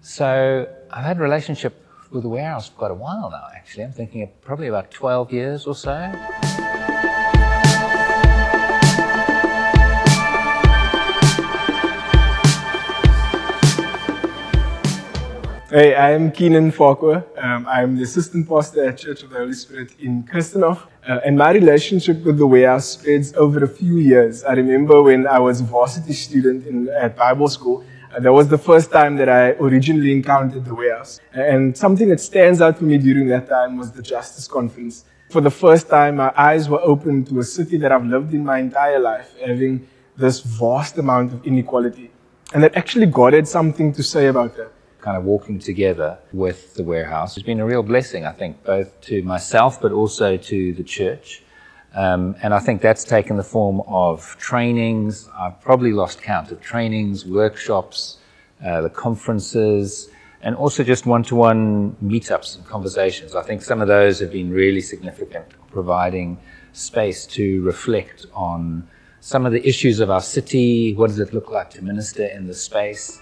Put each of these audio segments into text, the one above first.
So I've had a relationship with the warehouse for quite a while now, actually. I'm thinking of probably about 12 years or so. Hey, I'm Keenan Farquhar. I'm the assistant pastor at Church of the Holy Spirit in Kirstenhof. And my relationship with the warehouse spreads over a few years. I remember when I was a varsity student at Bible school, that was the first time that I originally encountered the warehouse. And something that stands out for me during that time was the Justice Conference. For the first time, my eyes were opened to a city that I've lived in my entire life, having this vast amount of inequality. And that actually God had something to say about that. Kind of walking together with the warehouse has been a real blessing, I think, both to myself but also to the church. And I think that's taken the form of trainings. I've probably lost count of trainings, workshops, the conferences, and also just one-to-one meetups and conversations. I think some of those have been really significant, providing space to reflect on some of the issues of our city. What does it look like to minister in the space?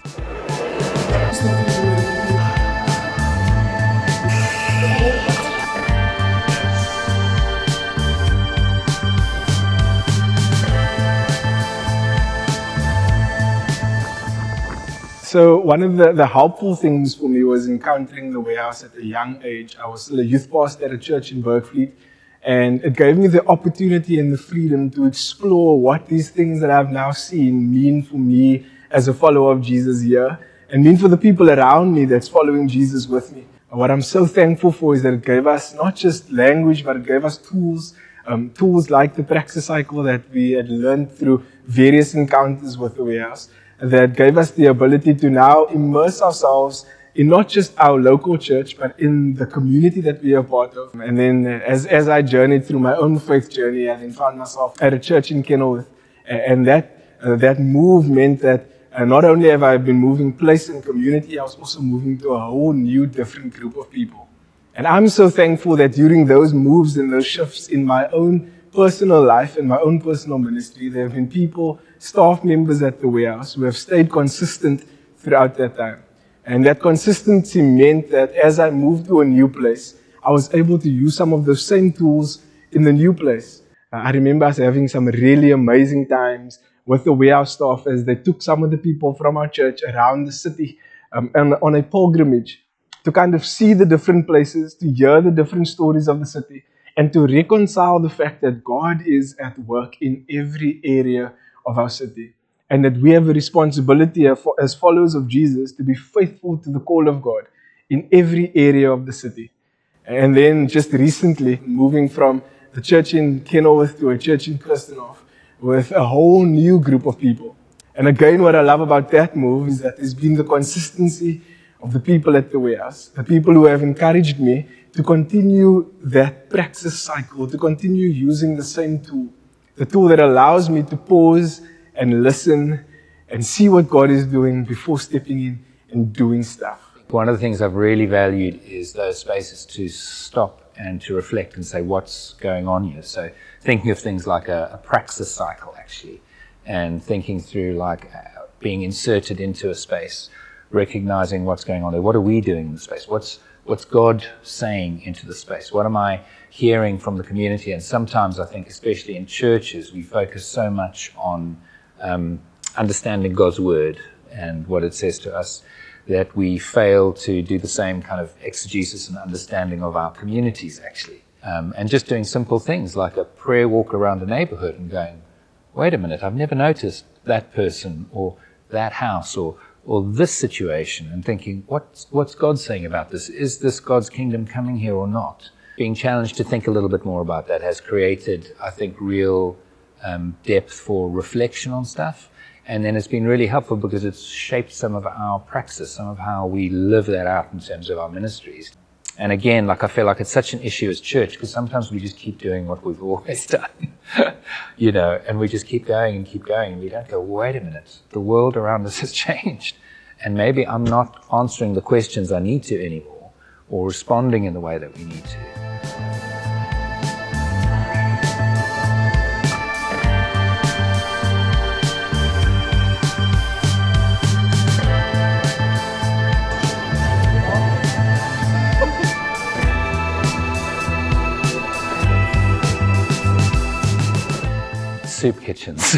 So one of the helpful things for me was encountering the warehouse at a young age. I was still a youth pastor at a church in Berkeley, and it gave me the opportunity and the freedom to explore what these things that I've now seen mean for me as a follower of Jesus here, and mean for the people around me that's following Jesus with me. And what I'm so thankful for is that it gave us not just language, but it gave us tools like the praxis cycle that we had learned through various encounters with the warehouse, that gave us the ability to now immerse ourselves in not just our local church, but in the community that we are part of. And then as I journeyed through my own faith journey, I then found myself at a church in Kirstenhof. And that move meant that not only have I been moving place and community, I was also moving to a whole new different group of people. And I'm so thankful that during those moves and those shifts in my own personal life and my own personal ministry, there have been people, staff members at the warehouse, who have stayed consistent throughout that time. And that consistency meant that as I moved to a new place, I was able to use some of those same tools in the new place. I remember us having some really amazing times with the warehouse staff as they took some of the people from our church around the city on a pilgrimage to kind of see the different places, to hear the different stories of the city, and to reconcile the fact that God is at work in every area of our city, and that we have a responsibility as followers of Jesus to be faithful to the call of God in every area of the city. And then just recently, moving from the church in Kirstenhof to a church in Kirstenhof with a whole new group of people. And again, what I love about that move is that there's been the consistency of the people at the warehouse, the people who have encouraged me to continue that praxis cycle, to continue using the same tool, the tool that allows me to pause and listen and see what God is doing before stepping in and doing stuff. One of the things I've really valued is those spaces to stop and to reflect and say, what's going on here? So thinking of things like a praxis cycle, actually, and thinking through like being inserted into a space, recognizing what's going on there. What are we doing in the space? What's God saying into the space? What am I hearing from the community? And sometimes I think, especially in churches, we focus so much on understanding God's word and what it says to us, that we fail to do the same kind of exegesis and understanding of our communities, actually. And just doing simple things like a prayer walk around a neighborhood and going, wait a minute, I've never noticed that person or that house or this situation, and thinking, what's God saying about this? Is this God's kingdom coming here or not? Being challenged to think a little bit more about that has created, I think, real depth for reflection on stuff. And then it's been really helpful because it's shaped some of our praxis, some of how we live that out in terms of our ministries. And again, like I feel like it's such an issue as church, because sometimes we just keep doing what we've always done, and we just keep going, and we don't go, wait a minute, the world around us has changed. And maybe I'm not answering the questions I need to anymore, or responding in the way that we need to. soup kitchens.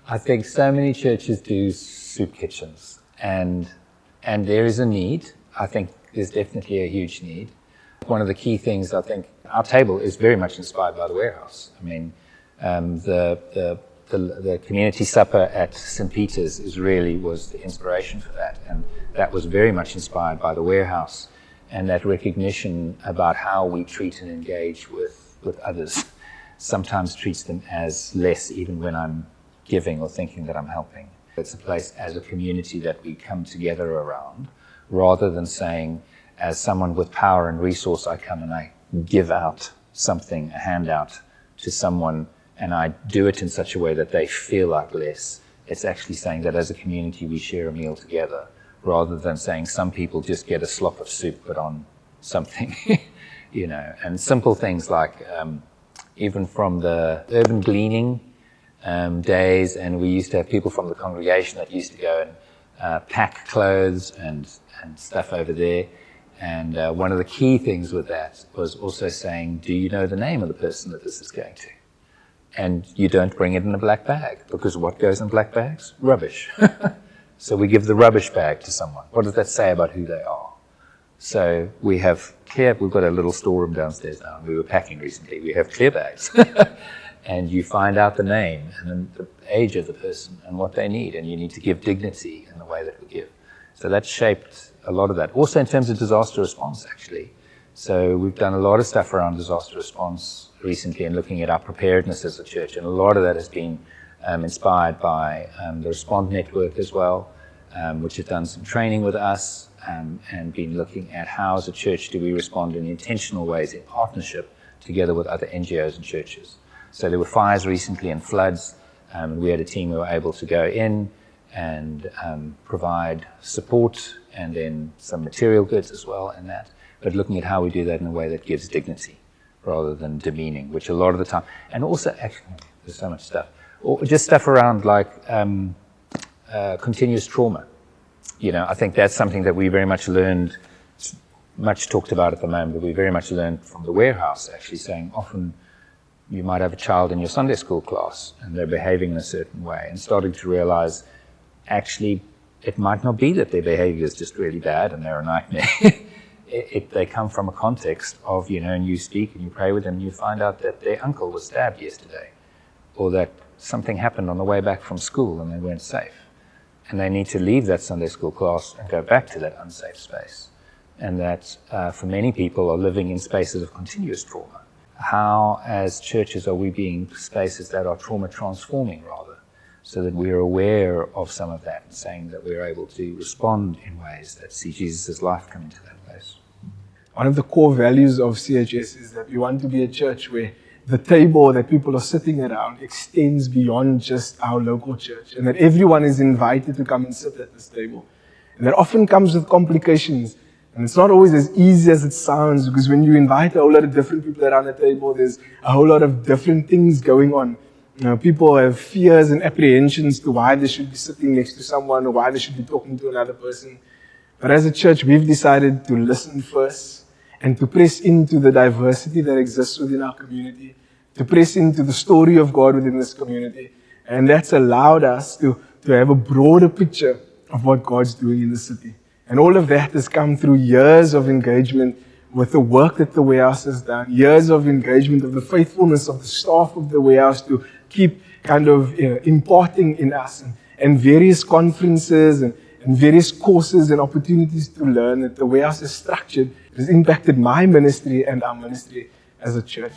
I think so many churches do soup kitchens, and there is a need. I think there's definitely a huge need. One of the key things, I think, our table is very much inspired by the warehouse. I mean, the community supper at St. Peter's was the inspiration for that, and that was very much inspired by the warehouse and that recognition about how we treat and engage with others. Sometimes treats them as less, even when I'm giving or thinking that I'm helping. It's a place as a community that we come together around, rather than saying, as someone with power and resource, I come and I give out something, a handout to someone, and I do it in such a way that they feel like less. It's actually saying that as a community we share a meal together, rather than saying some people just get a slop of soup put on something, and simple things like even from the urban gleaning days, and we used to have people from the congregation that used to go and pack clothes and stuff over there. And one of the key things with that was also saying, do you know the name of the person that this is going to? And you don't bring it in a black bag, because what goes in black bags? Rubbish. So we give the rubbish bag to someone. What does that say about who they are? So we've got a little storeroom downstairs now. We were packing recently. We have clear bags. And you find out the name and then the age of the person and what they need, and you need to give dignity in the way that we give. So that shaped a lot of that. Also in terms of disaster response, actually. So we've done a lot of stuff around disaster response recently and looking at our preparedness as a church, and a lot of that has been inspired by the Respond Network as well, which have done some training with us and been looking at how as a church do we respond in intentional ways in partnership together with other NGOs and churches. So there were fires recently and floods. We had a team who were able to go in and provide support and then some material goods as well in that, but looking at how we do that in a way that gives dignity rather than demeaning, which a lot of the time, and also actually there's so much stuff, or just stuff around like continuous trauma. I think that's something that we very much learned, much talked about at the moment, but we very much learned from the warehouse, actually saying often you might have a child in your Sunday school class and they're behaving in a certain way, and starting to realize actually it might not be that their behavior is just really bad and they're a nightmare. They come from a context of, and you speak and you pray with them and you find out that their uncle was stabbed yesterday, or that something happened on the way back from school and they weren't safe. And they need to leave that Sunday school class and go back to that unsafe space. And that for many people are living in spaces of continuous trauma. How, as churches, are we being spaces that are trauma transforming rather, so that we're aware of some of that and saying that we're able to respond in ways that see Jesus' life come into that place? One of the core values of CHS is that we want to be a church where the table that people are sitting around extends beyond just our local church, and that everyone is invited to come and sit at this table. And that often comes with complications. And it's not always as easy as it sounds, because when you invite a whole lot of different people around the table, there's a whole lot of different things going on. People have fears and apprehensions to why they should be sitting next to someone or why they should be talking to another person. But as a church, we've decided to listen first and to press into the diversity that exists within our community, to press into the story of God within this community. And that's allowed us to have a broader picture of what God's doing in the city. And all of that has come through years of engagement with the work that the warehouse has done, years of engagement of the faithfulness of the staff of the warehouse to keep kind of imparting in us, and various conferences and various courses and opportunities to learn that the warehouse is structured. It has impacted my ministry and our ministry as a church.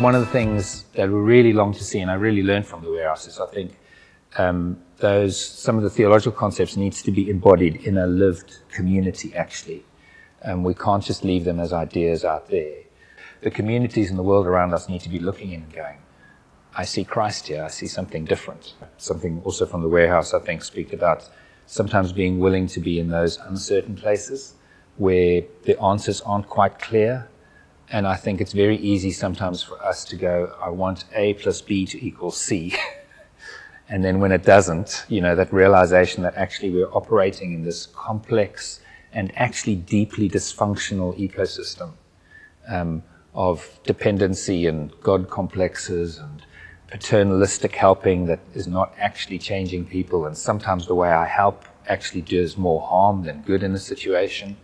One of the things that we really long to see, and I really learned from the warehouse, is I think some of the theological concepts needs to be embodied in a lived community, actually. We can't just leave them as ideas out there. The communities in the world around us need to be looking in and going, I see Christ here, I see something different. Something also from the warehouse, I think, speak about sometimes being willing to be in those uncertain places where the answers aren't quite clear. And I think it's very easy sometimes for us to go, I want A plus B to equal C. And then when it doesn't, that realization that actually we're operating in this complex and actually deeply dysfunctional ecosystem of dependency and God complexes and paternalistic helping that is not actually changing people. And sometimes the way I help actually does more harm than good in a situation.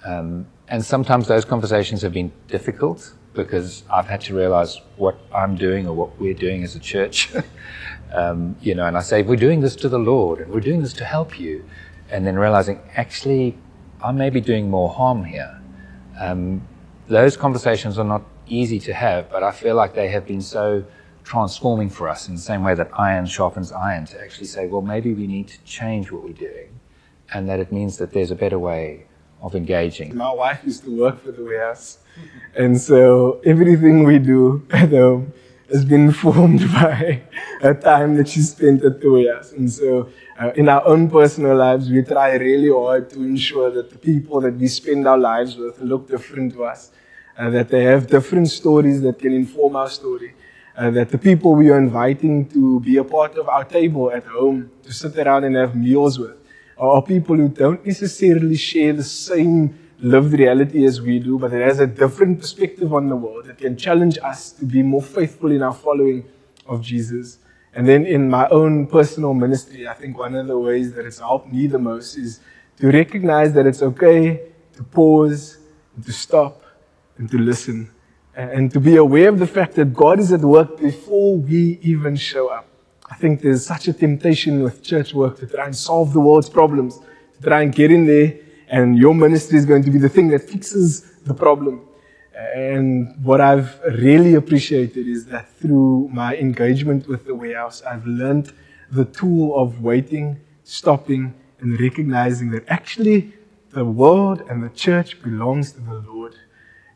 And sometimes those conversations have been difficult because I've had to realize what I'm doing or what we're doing as a church. And I say, we're doing this to the Lord and we're doing this to help you. And then realizing, actually, I may be doing more harm here. Those conversations are not easy to have, but I feel like they have been so transforming for us in the same way that iron sharpens iron, to actually say, well, maybe we need to change what we're doing, and that it means that there's a better way of engaging. My wife used to work for the warehouse, and so everything we do at home has been formed by a time that she spent at the warehouse. And so in our own personal lives, we try really hard to ensure that the people that we spend our lives with look different to us, that they have different stories that can inform our story, that the people we are inviting to be a part of our table at home, to sit around and have meals with, are people who don't necessarily share the same lived reality as we do, but it has a different perspective on the world that can challenge us to be more faithful in our following of Jesus. And then in my own personal ministry, I think one of the ways that it's helped me the most is to recognize that it's okay to pause, and to stop, and to listen, and to be aware of the fact that God is at work before we even show up. I think there's such a temptation with church work to try and solve the world's problems, to try and get in there, and your ministry is going to be the thing that fixes the problem. And what I've really appreciated is that through my engagement with the warehouse, I've learned the tool of waiting, stopping, and recognizing that actually the world and the church belongs to the Lord.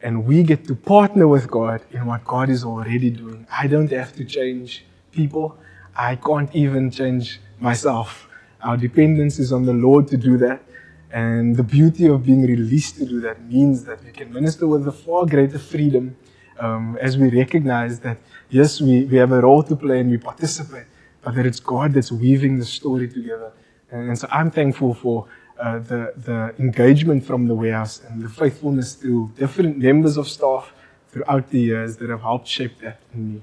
And we get to partner with God in what God is already doing. I don't have to change people. I can't even change myself. Our dependence is on the Lord to do that. And the beauty of being released to do that means that we can minister with a far greater freedom as we recognize that, yes, we have a role to play and we participate, but that it's God that's weaving the story together. And so I'm thankful for the engagement from the warehouse and the faithfulness to different members of staff throughout the years that have helped shape that in me.